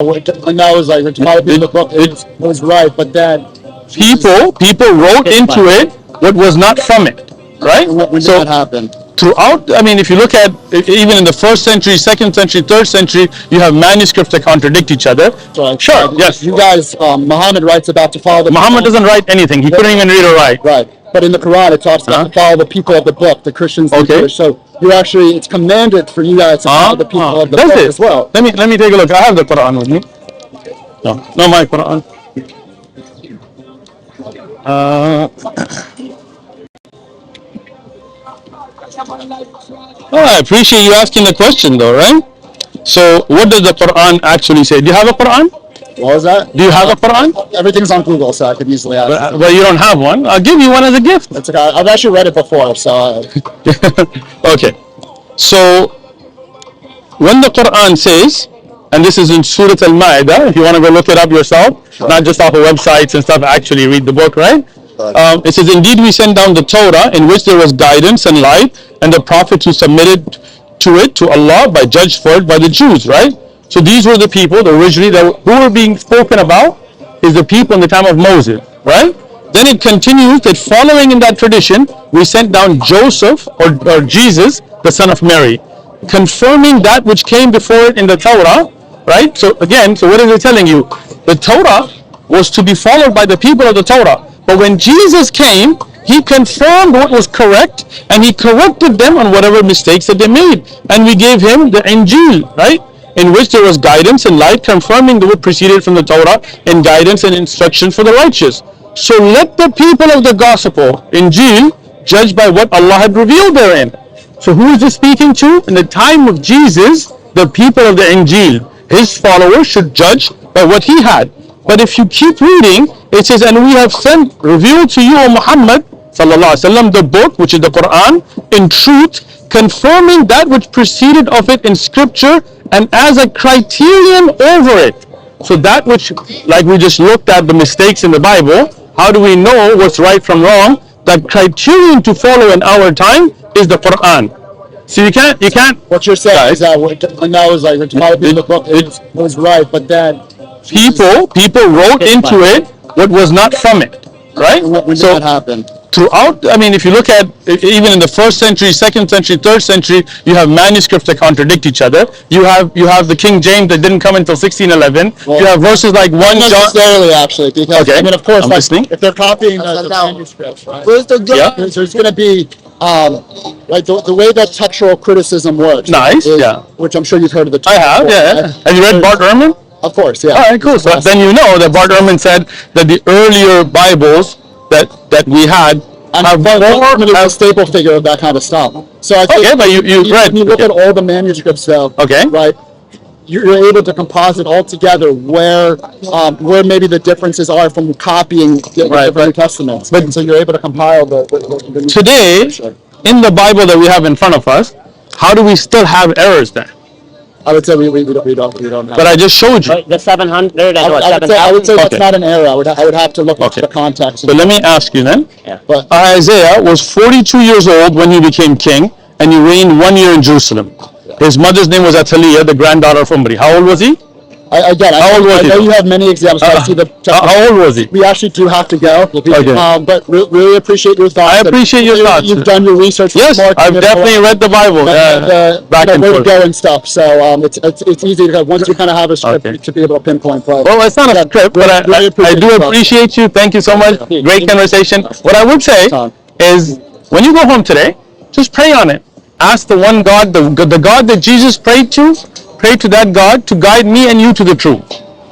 And that was like, it's probably in the book, it was right, but then people wrote into it what was not from it, right? when did that happen? Throughout, I mean, if you look at even in the 1st century, 2nd century, 3rd century, you have manuscripts that contradict each other. Sure, yes. You guys, Muhammad writes about to follow the Muhammad doesn't write anything. He couldn't even read or write. Right. But in the Quran, it talks about to follow the people of the book, the Christians and the Jewish. So you actually, it's commanded for you guys to follow the people of the book as well. Let me take a look. I have the Quran with me. No, my Quran. I appreciate you asking the question though, right? So what does the Quran actually say? Do you have a Quran? What was that? Do you have a Quran? Everything's on Google, so I could easily ask. But you don't have one. I'll give you one as a gift. That's okay. I've actually read it before, so. Okay. So when the Quran says, and this is in Surah Al-Ma'idah, if you want to go look it up yourself, not just off of websites and stuff, actually read the book, right? It says, indeed we sent down the Torah in which there was guidance and light, and the prophets who submitted to it, to Allah, by judged for it by the Jews, right? So these were the people originally who were being spoken about is the people in the time of Moses, right? Then it continues that following in that tradition, we sent down Joseph or Jesus, the son of Mary, confirming that which came before it in the Torah, right? So again, so what is it telling you? The Torah was to be followed by the people of the Torah. But when Jesus came, he confirmed what was correct and he corrected them on whatever mistakes that they made. And we gave him the Injil, right? In which there was guidance and light, confirming what preceded from the Torah and guidance and instruction for the righteous. So let the people of the gospel, Injil, judge by what Allah had revealed therein. So who is this speaking to? In the time of Jesus, the people of the Injil, his followers should judge by what he had. But if you keep reading, it says, and we have revealed to you, O Muhammad, sallallahu alaihi wasallam, the book, which is the Quran, in truth, confirming that which preceded of it in scripture, and as a criterion over it. So that which, like we just looked at the mistakes in the Bible, how do we know what's right from wrong? That criterion to follow in our time is the Quran. So you can't. What you're saying is that when that was like, in the book, it was right, but then people wrote into it what was not from it, right? When did that happen? Throughout, I mean, if you look at even in the 1st century, 2nd century, 3rd century, you have manuscripts that contradict each other. You have the King James that didn't come until 1611. Well, you have verses like 1 John. Not necessarily, actually, because okay. I mean, of course, like, if they're copying the manuscripts, right? Where's the there's going to be like the way that textual criticism works. Nice, Which I'm sure you've heard of the. I have, yeah. Have you read Bart Ehrman? Of course, yeah. All right, cool. So then you know that Bart Ehrman said that the earlier Bibles that we had have a staple figure of that kind of stuff. So I think but you read. When you look at all the manuscripts, though, right? You're able to composite all together where maybe the differences are from copying different testaments. But so you're able to compile the today in the Bible that we have in front of us. How do we still have errors then? I would say we don't have. But I just showed you. The 700 and I would say that's not an error. I would have to look at the context. But let me ask you then. Yeah. But Isaiah was 42 years old when he became king, and he reigned 1 year in Jerusalem. His mother's name was Athaliah, the granddaughter of Omri. How old was he? I know you have many examples. I see how old was he? We actually do have to go. But really appreciate your thoughts. I appreciate your thoughts. You've done your research. Yes, I've definitely read the Bible. Back and forth. Go and stuff. So it's easy to once you kind of have a script to be able to pinpoint. Well, it's not a script, but I do appreciate you. Thank you so much. Great conversation. What I would say is, when you go home today, just pray on it. Ask the one God, the God that Jesus prayed to. Pray to that God to guide me and you to the truth.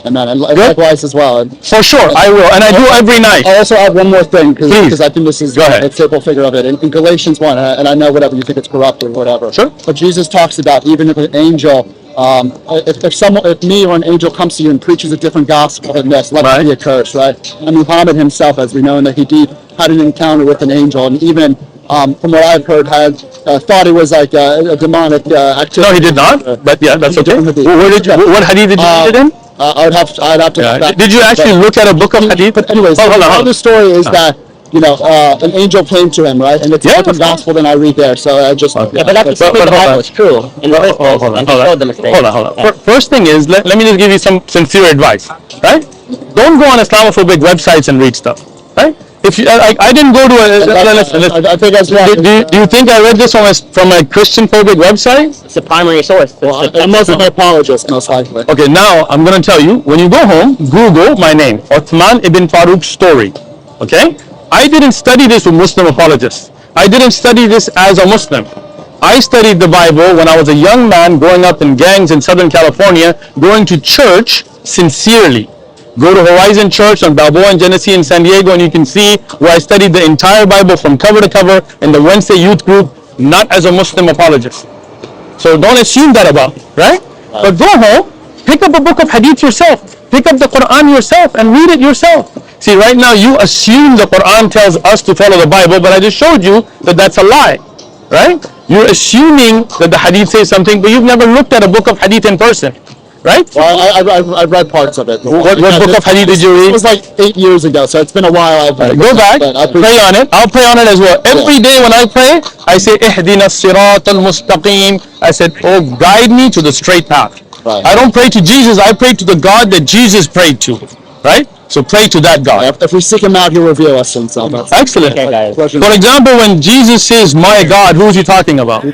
Amen. And likewise as well. For sure, I will. And I do every night. I'll also add one more thing, because I think this is a staple figure of it. In Galatians 1, and I know whatever you think it's corrupt or whatever. Sure. But Jesus talks about even if an angel, if me or an angel comes to you and preaches a different gospel than this, let it be a curse, right? And Muhammad himself, as we know, that he had an encounter with an angel, and even from what I've heard, had thought it was like a demonic activity. No, he did not. But yeah, that's okay. What hadith did you read it in? I'd have to. Did you actually look at a book of hadith? But anyways, the story is that an angel came to him, right? And it's a different gospel than I read there. So I just Yeah, but that's the Bible is true in the first place, and he showed the mistake. Hold on. First thing is, let me just give you some sincere advice, right? Don't go on Islamophobic websites and read stuff, right? If you, I didn't go to listen. I think that's right. Do you think I read this from a Christian phobic website? It's a primary source. I'm also an apologist, most likely. Okay, now I'm going to tell you, when you go home, Google my name, Uthman Ibn Farooq story, okay? I didn't study this with Muslim apologists. I didn't study this as a Muslim. I studied the Bible when I was a young man growing up in gangs in Southern California, going to church sincerely. Go to Horizon Church on Balboa and Genesee in San Diego, and you can see where I studied the entire Bible from cover to cover in the Wednesday youth group, not as a Muslim apologist. So don't assume that about me, right? But go home, pick up a book of hadith yourself, pick up the Quran yourself, and read it yourself. See, right now you assume the Quran tells us to follow the Bible, but I just showed you that that's a lie, right? You're assuming that the hadith says something, but you've never looked at a book of hadith in person. Right? Well, I've read parts of it. What book of hadith did you read? It was like 8 years ago, so it's been a while. Go back, pray on it. I'll pray on it as well. Every day when I pray, I say, Ihdina as-sirat al-mustaqim. I said, oh, guide me to the straight path. Right. I don't pray to Jesus, I pray to the God that Jesus prayed to. Right? So pray to that God. If we seek him out, he'll reveal us himself. Excellent. Okay, guys. For example, when Jesus says, my God, who is he talking about?